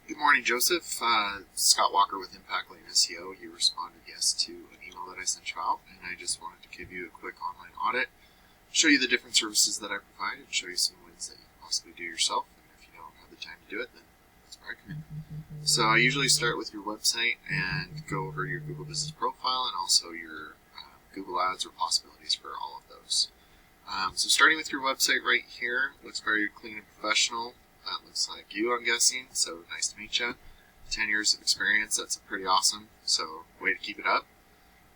Good morning, Joseph. Scott Walker with Impact Lane SEO. You responded yes to an email that I sent you out, and I just wanted to give you a quick online audit, show you the different services that I provide, and show you some wins that you can possibly do yourself. And if you don't have the time to do it, then that's where I come in. So I usually start with your website and go over your Google Business Profile and also your Google Ads or possibilities for all of those. So starting with your website right here, looks very clean and professional. That looks like you, I'm guessing, so nice to meet you. 10 years of experience, that's pretty awesome, so way to keep it up.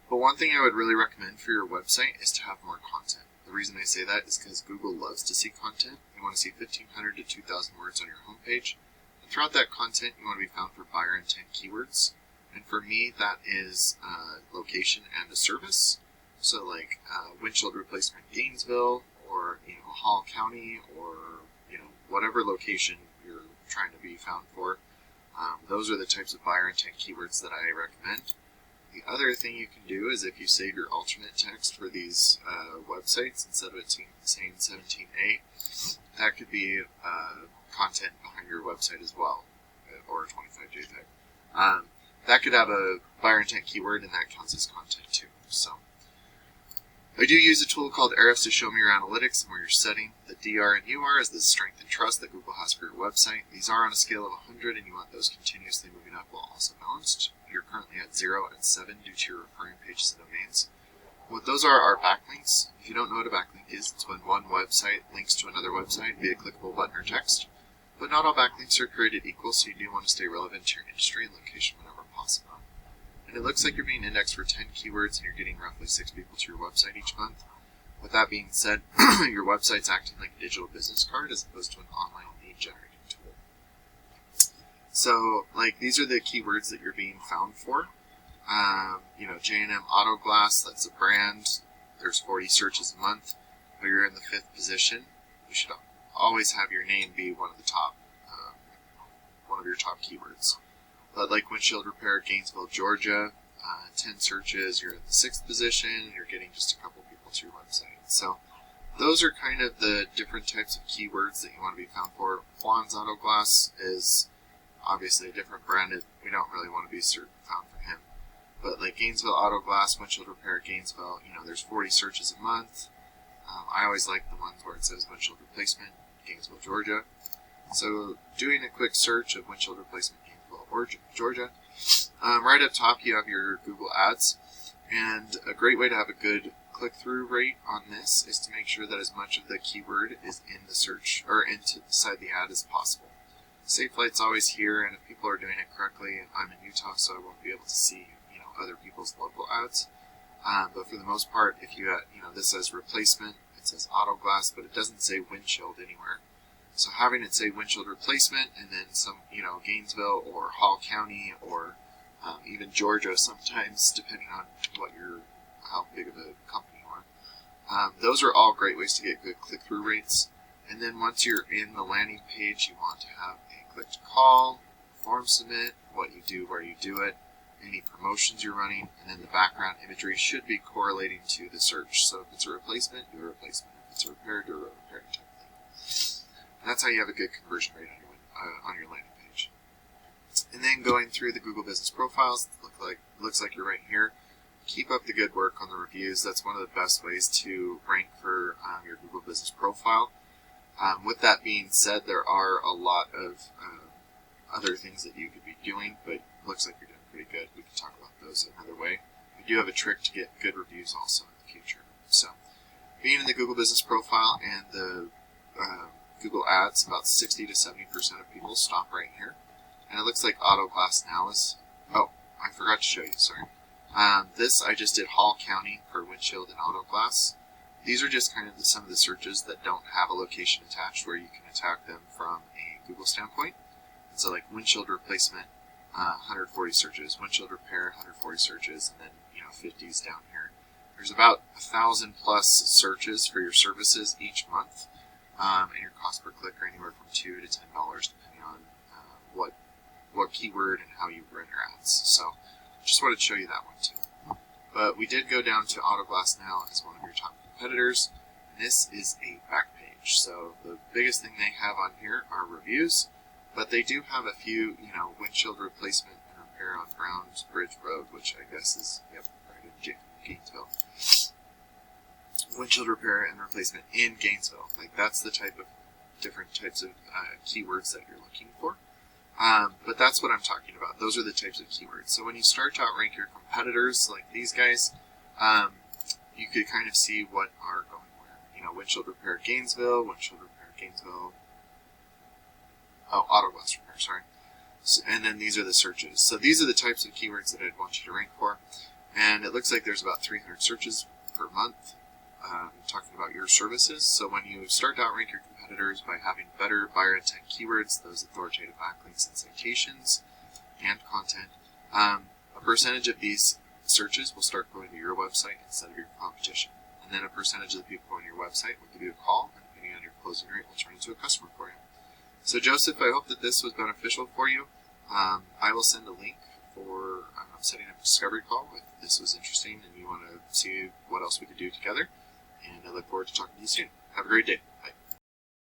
But one thing I would really recommend for your website is to have more content. The reason I say that is because Google loves to see content. You want to see 1,500 to 2,000 words on your homepage. And throughout that content, you want to be found for buyer intent keywords. And for me, that is location and a service. So like windshield replacement Gainsville, or Hall County, or whatever location you're trying to be found for. Those are the types of buyer intent keywords that I recommend. The other thing you can do is if you save your alternate text for these websites, instead of it saying 17A, that could be content behind your website as well, or a 25JPEG. That could have a buyer intent keyword, and that counts as content too. So I do use a tool called Ahrefs to show me your analytics and where you're setting. The DR and UR is the strength and trust that Google has for your website. These are on a scale of 100, and you want those continuously moving up while also balanced. You're currently at 0 and 7 due to your referring pages and domains. What those are backlinks. If you don't know what a backlink is, it's when one website links to another website via clickable button or text. But not all backlinks are created equal, so you do want to stay relevant to your industry and location whenever possible. And it looks like you're being indexed for 10 keywords and you're getting roughly 6 people to your website each month. With that being said, your website's acting like a digital business card as opposed to an online lead generating tool. So, these are the keywords that you're being found for. J&M Auto Glass, that's a brand. There's 40 searches a month, but you're in the 5th position. You should always have your name be one of your top keywords. But like windshield repair, Gainesville, Georgia, 10 searches, you're in the 6th position, and you're getting just a couple people to your website. So those are kind of the different types of keywords that you want to be found for. Juan's Auto Glass is obviously a different brand. We don't really want to be found for him. But like Gainesville Auto Glass, windshield repair, Gainesville, there's 40 searches a month. I always like the ones where it says windshield replacement, Gainesville, Georgia. So doing a quick search of windshield replacement, or Georgia. Right up top you have your Google Ads, and a great way to have a good click-through rate on this is to make sure that as much of the keyword is in the search or inside the ad as possible. Safe Light's always here, and if people are doing it correctly, I'm in Utah, so I won't be able to see other people's local ads. But for the most part, if you have, this says replacement, it says auto glass, but it doesn't say windshield anywhere. So having it say windshield replacement and then some, Gainesville or Hall County or even Georgia sometimes, depending on how big of a company you are. Those are all great ways to get good click-through rates. And then once you're in the landing page, you want to have a click to call, form submit, what you do, where you do it, any promotions you're running, and then the background imagery should be correlating to the search. So if it's a replacement, do a replacement. If it's a repair, do a repair type thing. That's how you have a good conversion rate on your landing page. And then going through the Google Business Profiles, looks like you're right here. Keep up the good work on the reviews. That's one of the best ways to rank for your Google Business Profile. With that being said, there are a lot of other things that you could be doing, but it looks like you're doing pretty good. We can talk about those another way. We do have a trick to get good reviews also in the future. So, being in the Google Business Profile and the Google Ads, about 60 to 70% of people stop right here. And it looks like Auto Glass now is... Oh, I forgot to show you, sorry. This, I just did Hall County for windshield and auto glass. These are just kind of some of the searches that don't have a location attached where you can attack them from a Google standpoint. And so like windshield replacement, 140 searches, windshield repair, 140 searches, and then 50s down here. There's about 1,000 plus searches for your services each month. And your cost per click are anywhere from $2 to $10 depending on what keyword and how you run your ads. So just wanted to show you that one too. But we did go down to Autoglass Now as one of your top competitors. And this is a back page. So the biggest thing they have on here are reviews, but they do have a few, windshield replacement and repair on Browns Bridge Road, which I guess is, right in Gainesville. Windshield repair and replacement in Gainesville. Like, that's the different types of keywords that you're looking for. But that's what I'm talking about. Those are the types of keywords. So when you start to outrank your competitors, like these guys, you could kind of see what are going where. Windshield repair Gainesville, windshield repair Gainesville. Oh, auto glass repair, sorry. So, and then these are the searches. So these are the types of keywords that I'd want you to rank for. And it looks like there's about 300 searches per month talking about your services. So when you start to outrank your competitors by having better buyer intent keywords, those authoritative backlinks and citations, and content, a percentage of these searches will start going to your website instead of your competition. And then a percentage of the people going to your website will give you a call, and depending on your closing rate, will turn into a customer for you. So Joseph, I hope that this was beneficial for you. I will send a link for setting up a discovery call if this was interesting and you want to see what else we could do together. And I look forward to talking to you soon. Have a great day.